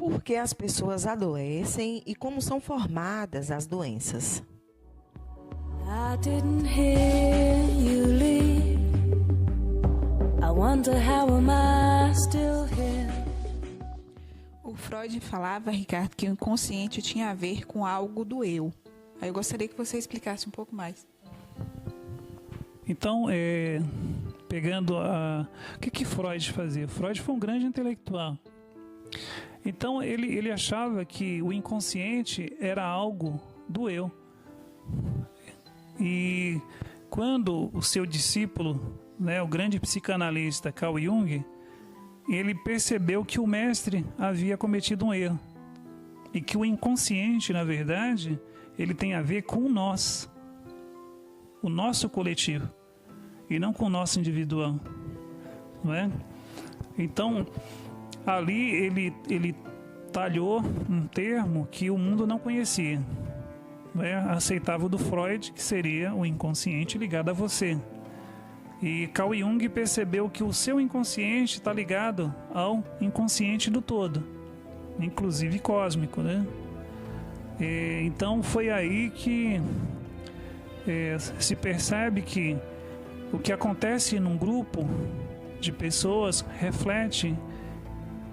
Por que as pessoas adoecem e como são formadas as doenças? I didn't hear you leave. I wonder how am I still here? O Freud falava, Ricardo, que o inconsciente tinha a ver com algo do eu. Aí eu gostaria que você explicasse um pouco mais. Então, pegando o que Freud fazia? Freud foi um grande intelectual. Então, ele achava que o inconsciente era algo do eu. E quando o seu discípulo, o grande psicanalista Carl Jung, ele percebeu que o mestre havia cometido um erro. E que o inconsciente, na verdade, ele tem a ver com o nosso coletivo, e não com o nosso individual. Não é? Então, ali ele talhou um termo que o mundo não conhecia. Não é? Aceitava o do Freud, que seria o inconsciente ligado a você. E Carl Jung percebeu que o seu inconsciente está ligado ao inconsciente do todo, inclusive cósmico, né? Então foi aí que se percebe que o que acontece num grupo de pessoas reflete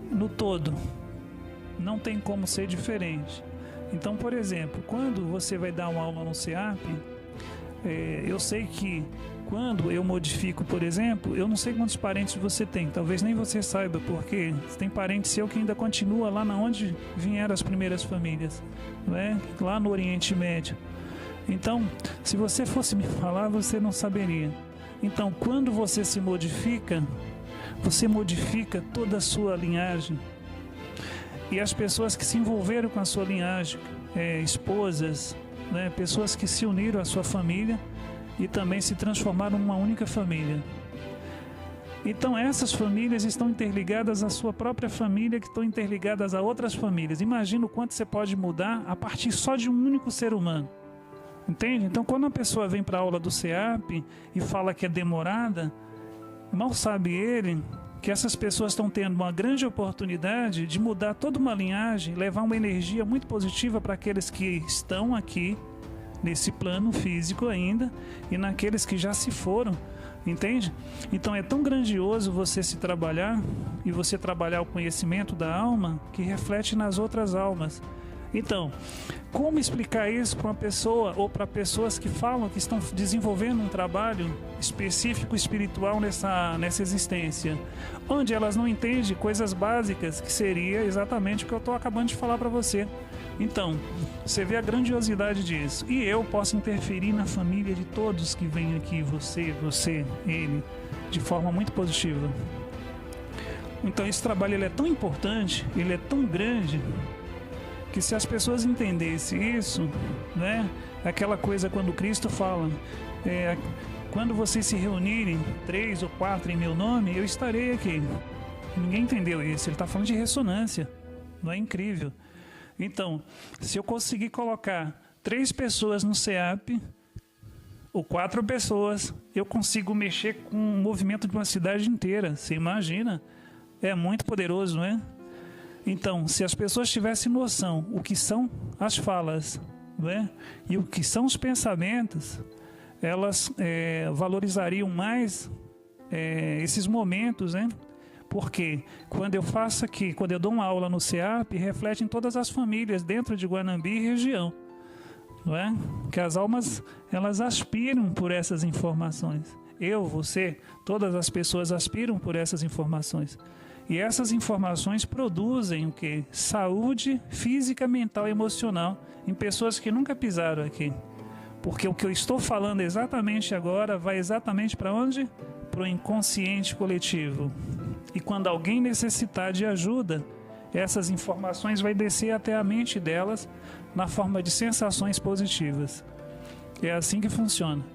no todo. Não tem como ser diferente. Então, por exemplo, quando você vai dar uma aula no CEAP, eu sei que quando eu modifico, por exemplo, eu não sei quantos parentes você tem, talvez nem você saiba, porque tem parente seu que ainda continua lá na onde vieram as primeiras famílias, não é? Lá no Oriente Médio. Então, se você fosse me falar, você não saberia. Então, quando você se modifica, você modifica toda a sua linhagem. E as pessoas que se envolveram com a sua linhagem, esposas, pessoas que se uniram à sua família e também se transformaram numa única família. Então essas famílias estão interligadas à sua própria família, que estão interligadas a outras famílias. Imagina o quanto você pode mudar a partir só de um único ser humano. Entende? Então quando a pessoa vem para a aula do CEAP e fala que é demorada, mal sabe ele que essas pessoas estão tendo uma grande oportunidade de mudar toda uma linhagem, levar uma energia muito positiva para aqueles que estão aqui nesse plano físico ainda e naqueles que já se foram, entende? Então é tão grandioso você se trabalhar e você trabalhar o conhecimento da alma que reflete nas outras almas. Então, como explicar isso para uma pessoa ou para pessoas que falam que estão desenvolvendo um trabalho específico espiritual nessa existência, onde elas não entendem coisas básicas, que seria exatamente o que eu estou acabando de falar para você. Então, você vê a grandiosidade disso. E eu posso interferir na família de todos que vêm aqui, você, ele, de forma muito positiva. Então, esse trabalho ele é tão importante, ele é tão grande, que se as pessoas entendessem isso, aquela coisa quando Cristo fala, quando vocês se reunirem 3 ou 4 em meu nome, eu estarei aqui. Ninguém entendeu isso, ele está falando de ressonância, não é incrível? Então, se eu conseguir colocar 3 pessoas no CEAP, ou 4 pessoas, eu consigo mexer com o movimento de uma cidade inteira, você imagina? É muito poderoso, não é? Então, se as pessoas tivessem noção o que são as falas, e o que são os pensamentos, elas valorizariam mais esses momentos, Porque quando eu faço aqui, quando eu dou uma aula no CEAP, reflete em todas as famílias dentro de Guanambi e região, Que as almas, elas aspiram por essas informações. Eu, você, todas as pessoas aspiram por essas informações. E essas informações produzem o quê? Saúde física, mental e emocional em pessoas que nunca pisaram aqui. Porque o que eu estou falando exatamente agora vai exatamente para onde? Para o inconsciente coletivo. E quando alguém necessitar de ajuda, essas informações vão descer até a mente delas na forma de sensações positivas. É assim que funciona.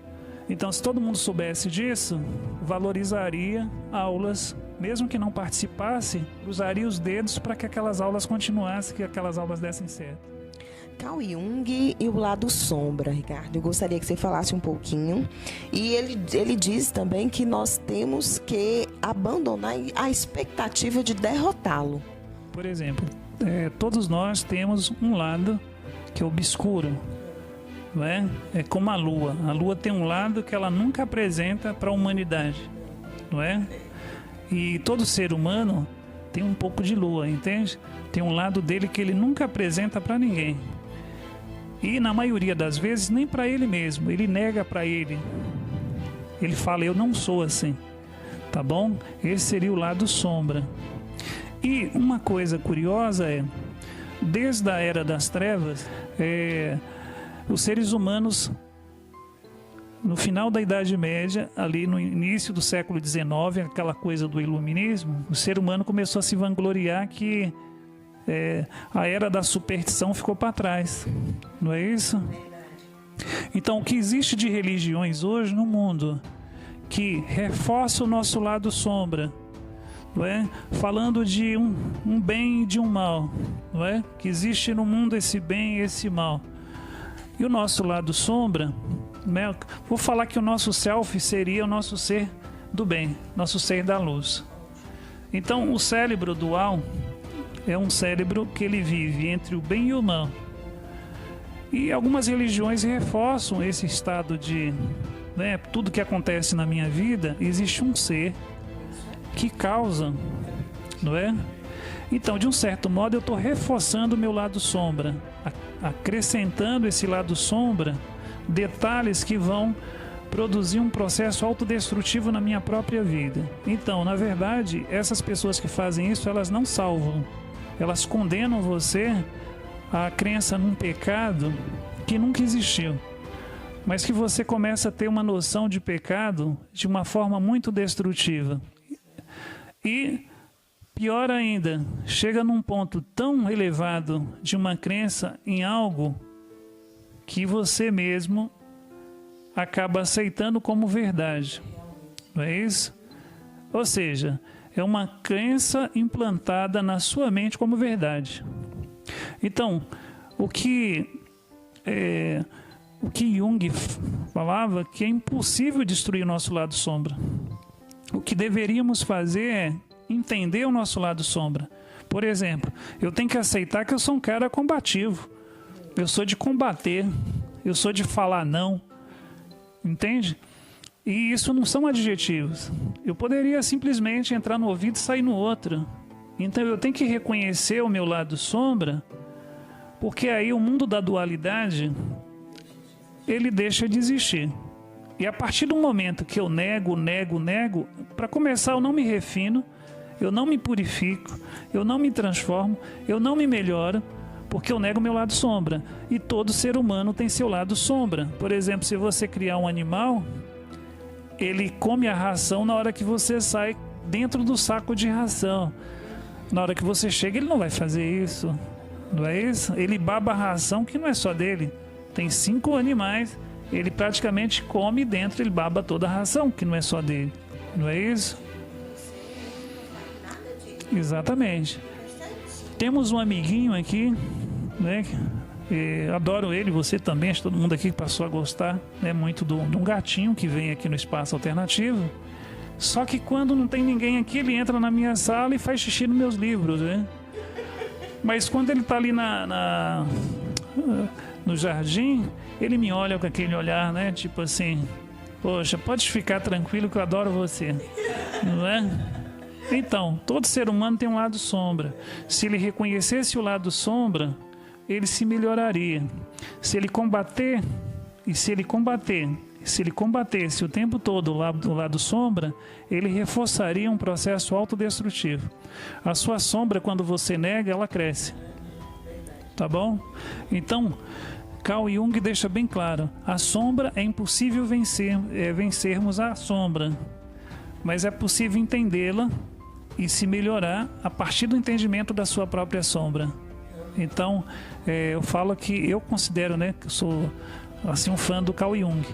Então, se todo mundo soubesse disso, valorizaria aulas, mesmo que não participasse, usaria os dedos para que aquelas aulas continuassem, que aquelas aulas dessem certo. Carl Jung e o lado sombra, Ricardo. Eu gostaria que você falasse um pouquinho. E ele diz também que nós temos que abandonar a expectativa de derrotá-lo. Por exemplo, todos nós temos um lado que é obscuro, não é? É como a Lua. A Lua tem um lado que ela nunca apresenta para a humanidade, não é? E todo ser humano tem um pouco de Lua, entende? Tem um lado dele que ele nunca apresenta para ninguém. E na maioria das vezes nem para ele mesmo. Ele nega para ele. Ele fala, eu não sou assim, tá bom? Esse seria o lado sombra. E uma coisa curiosa desde a Era das Trevas, os seres humanos, no final da Idade Média, ali no início do século XIX, aquela coisa do iluminismo, o ser humano começou a se vangloriar que a Era da Superstição ficou para trás, não é isso? Então, o que existe de religiões hoje no mundo que reforça o nosso lado sombra, não é? Falando de um bem e de um mal, não é? Que existe no mundo esse bem e esse mal. E o nosso lado sombra, né? Vou falar que o nosso self seria o nosso ser do bem, nosso ser da luz. Então, o cérebro dual é um cérebro que ele vive entre o bem e o mal. E algumas religiões reforçam esse estado de, né, tudo que acontece na minha vida, existe um ser que causa, não é? Então, de um certo modo, eu estou reforçando o meu lado sombra, acrescentando esse lado sombra, detalhes que vão produzir um processo autodestrutivo na minha própria vida. Então, na verdade, essas pessoas que fazem isso, elas não salvam. Elas condenam você à crença num pecado que nunca existiu, mas que você começa a ter uma noção de pecado de uma forma muito destrutiva. E, pior ainda, chega num ponto tão elevado de uma crença em algo que você mesmo acaba aceitando como verdade. Não é isso? Ou seja, é uma crença implantada na sua mente como verdade. Então, o que Jung falava que é impossível destruir o nosso lado sombra. O que deveríamos fazer é entender o nosso lado sombra. Por exemplo, eu tenho que aceitar que eu sou um cara combativo. Eu sou de combater. Eu sou de falar não. Entende? E isso não são adjetivos. Eu poderia simplesmente entrar no ouvido e sair no outro. Então eu tenho que reconhecer o meu lado sombra, porque aí o mundo da dualidade, ele deixa de existir. E a partir do momento que eu nego, para começar eu não me refino, eu não me purifico, eu não me transformo, eu não me melhoro, porque eu nego meu lado sombra. E todo ser humano tem seu lado sombra. Por exemplo, se você criar um animal, ele come a ração na hora que você sai dentro do saco de ração. Na hora que você chega, ele não vai fazer isso. Não é isso? Ele baba a ração que não é só dele. Tem 5 animais, ele praticamente come dentro, ele baba toda a ração que não é só dele. Não é isso? Exatamente. Temos um amiguinho aqui, né? Adoro ele, você também, acho que todo mundo aqui passou a gostar, né, muito de um gatinho que vem aqui no Espaço Alternativo. Só que quando não tem ninguém aqui, ele entra na minha sala e faz xixi nos meus livros, né? Mas quando ele está ali no jardim, ele me olha com aquele olhar, né? Tipo assim, poxa, pode ficar tranquilo que eu adoro você, não é? Então, todo ser humano tem um lado sombra. Se ele reconhecesse o lado sombra, ele se melhoraria. Se ele combatesse o tempo todo o lado sombra, ele reforçaria um processo autodestrutivo. A sua sombra, quando você nega, ela cresce. Tá bom? Então, Carl Jung deixa bem claro, a sombra é impossível vencermos a sombra, mas é possível entendê-la e se melhorar a partir do entendimento da sua própria sombra. Então, eu falo que eu considero, né, que eu sou assim, um fã do Carl Jung.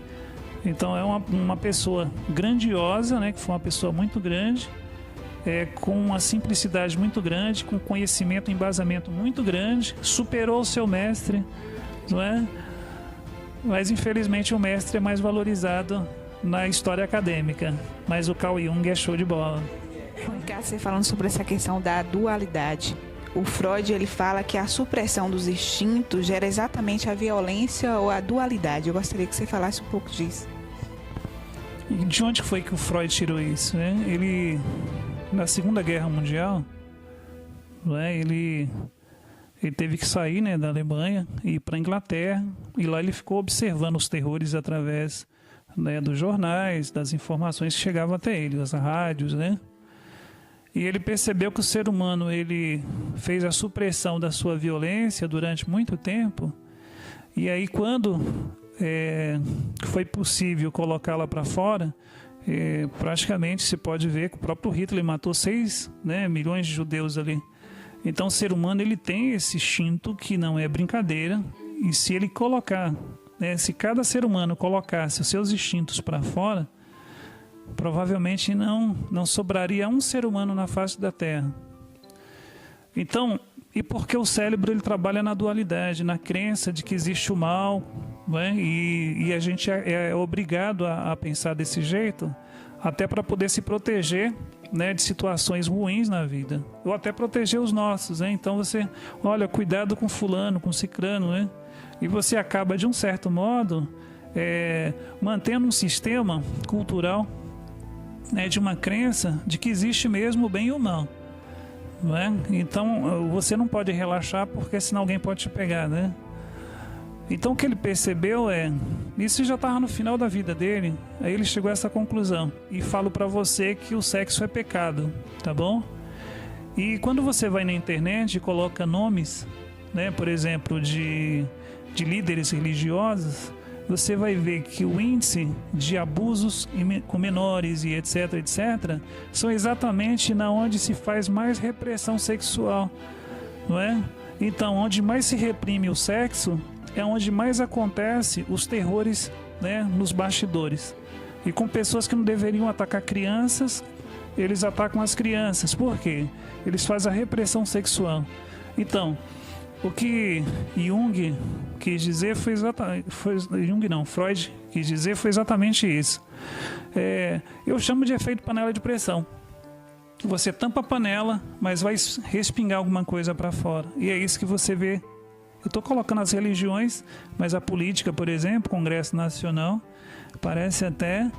Então, é uma pessoa grandiosa, né, que foi uma pessoa muito grande, com uma simplicidade muito grande, com conhecimento e embasamento muito grande, superou o seu mestre, não é? Mas, infelizmente, o mestre é mais valorizado na história acadêmica. Mas o Carl Jung é show de bola. Ricardo, você falando sobre essa questão da dualidade. o Freud ele fala que a supressão dos instintos gera exatamente a violência ou a dualidade. Eu gostaria que você falasse um pouco disso. E de onde foi que o Freud tirou isso, né? Ele, na Segunda Guerra Mundial, né, ele teve que sair, né, da Alemanha e ir para a Inglaterra, e lá ele ficou observando os terrores através, né, dos jornais, das informações que chegavam até ele, as rádios, né? E ele percebeu que o ser humano ele fez a supressão da sua violência durante muito tempo, e aí quando foi possível colocá-la para fora, praticamente se pode ver que o próprio Hitler matou 6, né, milhões de judeus ali. Então o ser humano ele tem esse instinto que não é brincadeira, e se ele colocar, né, se cada ser humano colocasse os seus instintos para fora, provavelmente não sobraria um ser humano na face da Terra. Então, e porque o cérebro ele trabalha na dualidade, na crença de que existe o mal, né? E a gente é obrigado a pensar desse jeito, até para poder se proteger, né, de situações ruins na vida, ou até proteger os nossos, né? Então você, olha, cuidado com fulano, com cicrano, né? E você acaba, de um certo modo, mantendo um sistema cultural, né, de uma crença de que existe mesmo o bem e o mal, não é? Então você não pode relaxar, porque senão alguém pode te pegar, né? Então o que ele percebeu isso já estava no final da vida dele, aí ele chegou a essa conclusão, e falo para você que o sexo é pecado, tá bom? E quando você vai na internet e coloca nomes, né, por exemplo, de líderes religiosos, você vai ver que o índice de abusos com menores e etc, são exatamente na onde se faz mais repressão sexual, não é? Então, onde mais se reprime o sexo é onde mais acontece os terrores, né, nos bastidores. E com pessoas que não deveriam atacar crianças, eles atacam as crianças. Por quê? Eles fazem a repressão sexual. Então, o que Jung quis dizer Freud quis dizer foi exatamente isso. Eu chamo de efeito panela de pressão. Você tampa a panela, mas vai respingar alguma coisa para fora. E é isso que você vê. Eu estou colocando as religiões, mas a política, por exemplo, Congresso Nacional, parece até...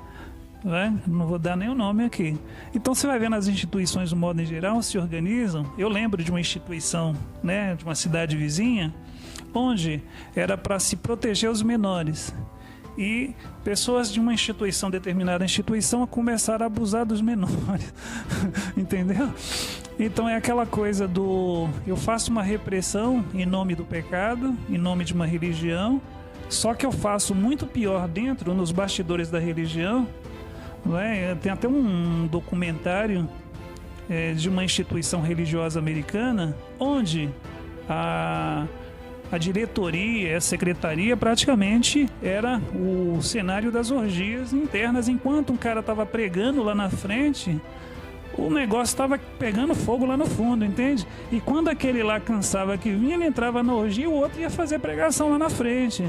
não vou dar nem o nome aqui. Então você vai vendo as instituições, do modo em geral, se organizam. Eu lembro de uma instituição, né, de uma cidade vizinha, onde era para se proteger os menores, e pessoas de uma instituição, determinada instituição, começaram a abusar dos menores. Entendeu? Então é aquela coisa eu faço uma repressão em nome do pecado, em nome de uma religião, só que eu faço muito pior dentro, nos bastidores da religião. Tem até um documentário de uma instituição religiosa americana, onde a diretoria, a secretaria praticamente era o cenário das orgias internas. Enquanto um cara estava pregando lá na frente, o negócio estava pegando fogo lá no fundo, entende? E quando aquele lá cansava que vinha, ele entrava na orgia, o outro ia fazer pregação lá na frente.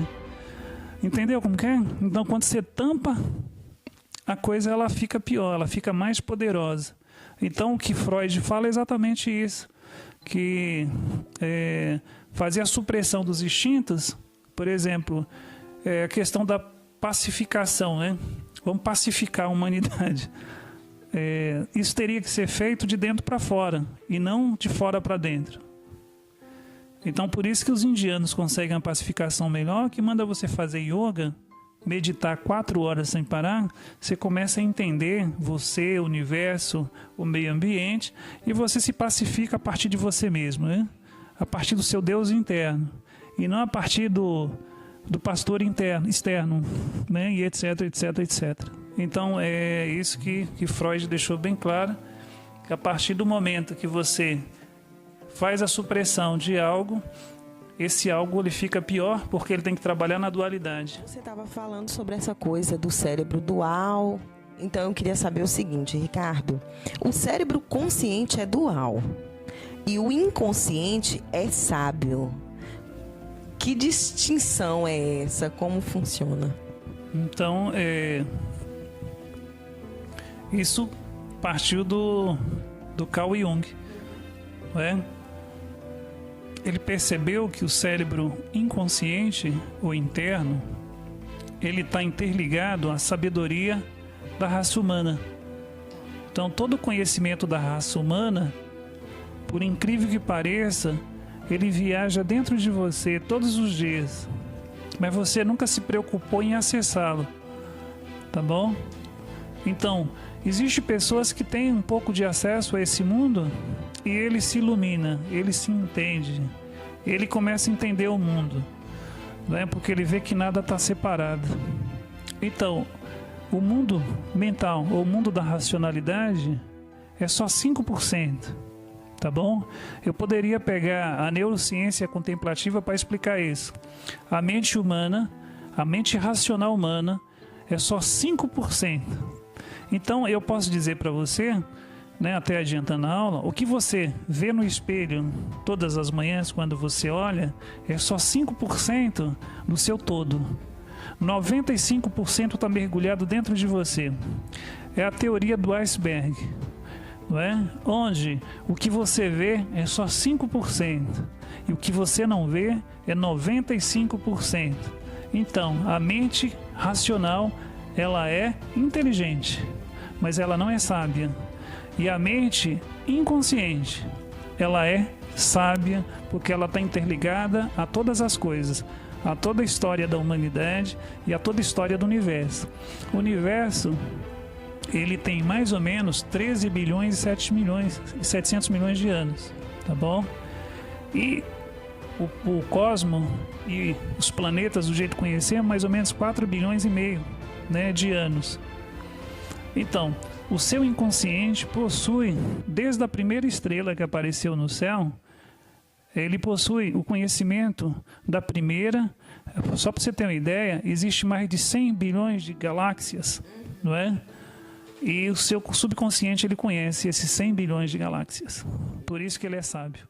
Entendeu como que é? Então quando você tampa, a coisa ela fica pior, ela fica mais poderosa. Então o que Freud fala é exatamente isso, que fazer a supressão dos instintos, por exemplo, a questão da pacificação, né? Vamos pacificar a humanidade. Isso teria que ser feito de dentro para fora e não de fora para dentro. Então por isso que os indianos conseguem a pacificação melhor, que manda você fazer yoga, meditar 4 horas sem parar. Você começa a entender você, o universo, o meio ambiente, e você se pacifica a partir de você mesmo, né? A partir do seu Deus interno, e não a partir do pastor externo, né? E etc. Então é isso que Freud deixou bem claro, que a partir do momento que você faz a supressão de algo, esse algo ele fica pior, porque ele tem que trabalhar na dualidade. Você estava falando sobre essa coisa do cérebro dual. Então eu queria saber o seguinte, Ricardo. O cérebro consciente é dual e o inconsciente é sábio. Que distinção é essa? Como funciona? Então, isso partiu do Carl Jung, né? ele percebeu que o cérebro inconsciente ou interno, ele está interligado à sabedoria da raça humana. Então, todo o conhecimento da raça humana, por incrível que pareça, ele viaja dentro de você todos os dias, mas você nunca se preocupou em acessá-lo, tá bom? Então, existem pessoas que têm um pouco de acesso a esse mundo e ele se ilumina, ele se entende, ele começa a entender o mundo, né? Porque ele vê que nada está separado. Então, o mundo mental, ou o mundo da racionalidade, é só 5%, tá bom? Eu poderia pegar a neurociência contemplativa para explicar isso. A mente humana, a mente racional humana, é só 5%. Então, eu posso dizer para você, né, até adiantando a aula, o que você vê no espelho todas as manhãs quando você olha, é só 5% do seu todo. 95% está mergulhado dentro de você. É a teoria do iceberg, não é? Onde o que você vê é só 5% e o que você não vê é 95%. Então, a mente racional, ela é inteligente, mas ela não é sábia. E a mente inconsciente, ela é sábia porque ela está interligada a todas as coisas, a toda a história da humanidade e a toda a história do universo. O universo, ele tem mais ou menos 13 bilhões e 700 milhões de anos, tá bom? E o cosmo e os planetas, do jeito que conhecemos, mais ou menos 4 bilhões e meio, né, de anos. Então, o seu inconsciente possui, desde a primeira estrela que apareceu no céu, ele possui o conhecimento da primeira. Só para você ter uma ideia, existe mais de 100 bilhões de galáxias, não é? E o seu subconsciente, ele conhece esses 100 bilhões de galáxias. Por isso que ele é sábio.